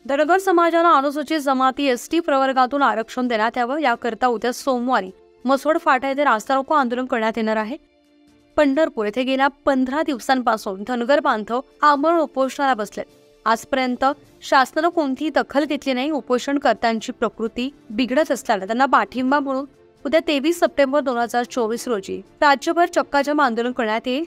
धनगर समाजाला अनुसूचित जमाती एसटी प्रवर्गातून आरक्षण देण्यात यावं याकरता उद्या सोमवारी मसोड फाटा येथे रास्ता रोको आंदोलन करण्यात येणार आहे। पंढरपूर येथे गेल्या 15 दिवसांपासून धनगर बांधव आमरण उपोषणाला बसलेत। आजपर्यंत शासनाने कोणतीही दखल घेतली नाही। उपोषणकर्त्यांची प्रकृती बिघडत असल्याने त्यांना पाठिंबा म्हणून उद्या 23 सप्टेंबर 2024 रोजी राज्यभर चक्काजाम आंदोलन करण्यात येईल।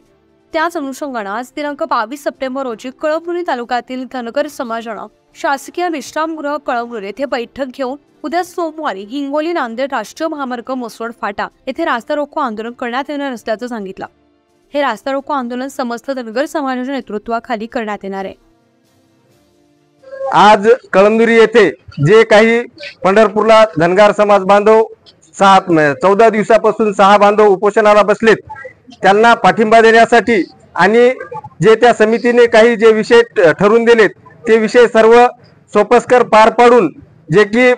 त्याच अनुषंगाने आज दिनांक 22 सप्टेंबर रोजी कळमनुरी तालुक्यातील धनगर समाजाने शासकीय विश्रामगृह कळमनुरी येथे बैठक घेऊन उद्या सोमवारी हिंगोली नांदेड राष्ट्रीय महामार्ग मसोड फाटा येथे रास्ता रोको आंदोलन करण्यात येणार असल्याचं सांगितलं। हे रास्ता रोको आंदोलन समस्त धनगर समाजाच्या नेतृत्वाखाली करण्यात येणार आहे। आज कळमनुरी येथे जे काही पंढरपूरला धनगर समाज बांधव 14 दिवसापासून 6 बांधव उपोषणाला बसलेत, त्यांना पाठिंबा देण्यासाठी आणि जे त्या समितीने काही जे विषय ठरवून दिलेत ते विषय सर्व सोपस्कर पार पाडून जे की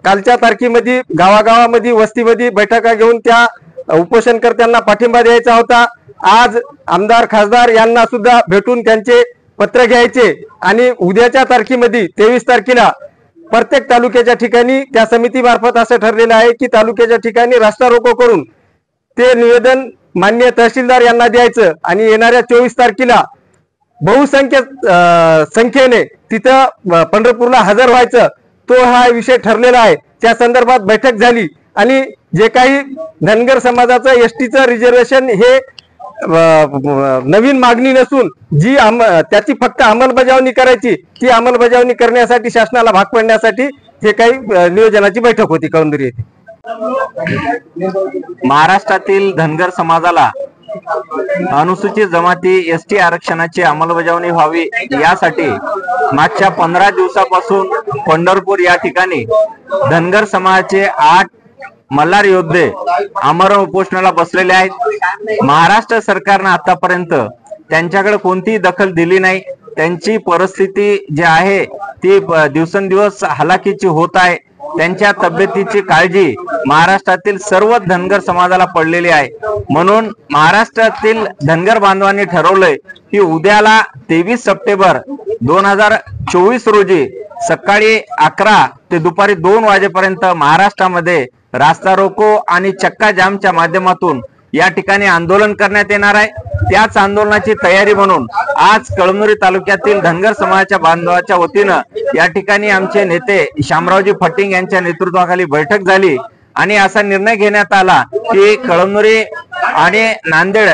कालच्या तारखेमध्ये गावागावामध्ये वस्तीमध्ये बैठका घेऊन त्या उपोषणकर्त्यांना पाठिंबा द्यायचा होता। आज आमदार खासदार यांना सुद्धा भेटून त्यांचे पत्र घ्यायचे आणि उद्याच्या तारखेमध्ये 23 तारखेला प्रत्येक तालुक्याच्या ठिकाणी त्या समितीमार्फत असं ठरलेलं आहे की तालुक्याच्या ठिकाणी रास्ता रोको करून ते निवेदन माननीय तहसीलदार यांना द्यायचं आणि येणाऱ्या 24 तारखेला बहुसंख्य संख्येने तिथं पंढरपूरला हजर व्हायचं, तो हा विषय ठरलेला आहे। त्या संदर्भात बैठक झाली आणि जे काही धनगर समाजाचं एसटीचं रिझर्वेशन हे नवीन मागणी नसून जी त्याची फक्त अंमलबजावणी करायची, ती अंमलबजावणी करण्यासाठी शासनाला भाग पाडण्यासाठी हे काही नियोजनाची बैठक होती कळमनुरी येथे। महाराष्ट्रातील धनगर समाजाला अनुसूचित जमाती एसटी आरक्षणाची अंमलबजावणी व्हावी यासाठी मागच्या 15 दिवसापासून पंढरपूर या ठिकाणी धनगर समाजाचे 8 मल्हार योद्धे आमरण उपोषणाला बसलेले आहेत। महाराष्ट्र सरकारने आतापर्यंत त्यांच्याकडे कोणतीही दखल दिली नाही। त्यांची परिस्थिती जी आहे ती दिवसेंदिवस हलाखीची होत आहे। त्यांच्या तब्येतीची काळजी महाराष्ट्रातील सर्व धनगर समाजाला पडलेली आहे। म्हणून महाराष्ट्रातील धनगर बांधवांनी ठरवलंय की उद्याला 23 सप्टेंबर 2024 रोजी सकाळी 11 ते दुपारी 2 वाजेपर्यंत महाराष्ट्रामध्ये रास्ता रोको आणि चक्का जामच्या माध्यमातून या ठिकाणी आंदोलन करण्यात येणार आहे। त्याच आंदोलनाची तयारी म्हणून आज कळमनुरी तालुक्यातील धनगर समाजाच्या बांधवाच्या वतीनं या ठिकाणी आमचे नेते शामरावजी फटिंग यांच्या नेतृत्वाखाली बैठक झाली आणि असा निर्णय घेण्यात आला की कळमनुरी आणि नांदेड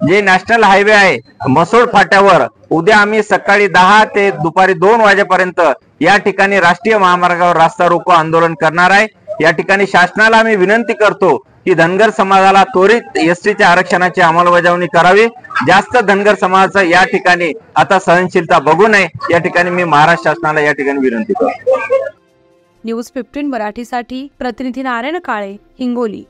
जे नॅशनल हायवे आहे मसोड फाट्यावर उद्या आम्ही सकाळी 10 ते दुपारी 2 वाजेपर्यंत या ठिकाणी राष्ट्रीय महामार्गावर रास्ता रोको आंदोलन करणार आहे। या ठिकाणी शासनाला आम्ही विनंती करतो की धनगर समाजाला त्वरित एसटीच्या आरक्षणाची अंमलबजावणी करावी। जास्त धनगर समाजाचा या ठिकाणी आता सहनशीलता बघू नये, या ठिकाणी मी महाराष्ट्र शासनाला या ठिकाणी विनंती करतो। न्यूज 15 मराठीसाठी प्रतिनिधी नारायण काळे, हिंगोली।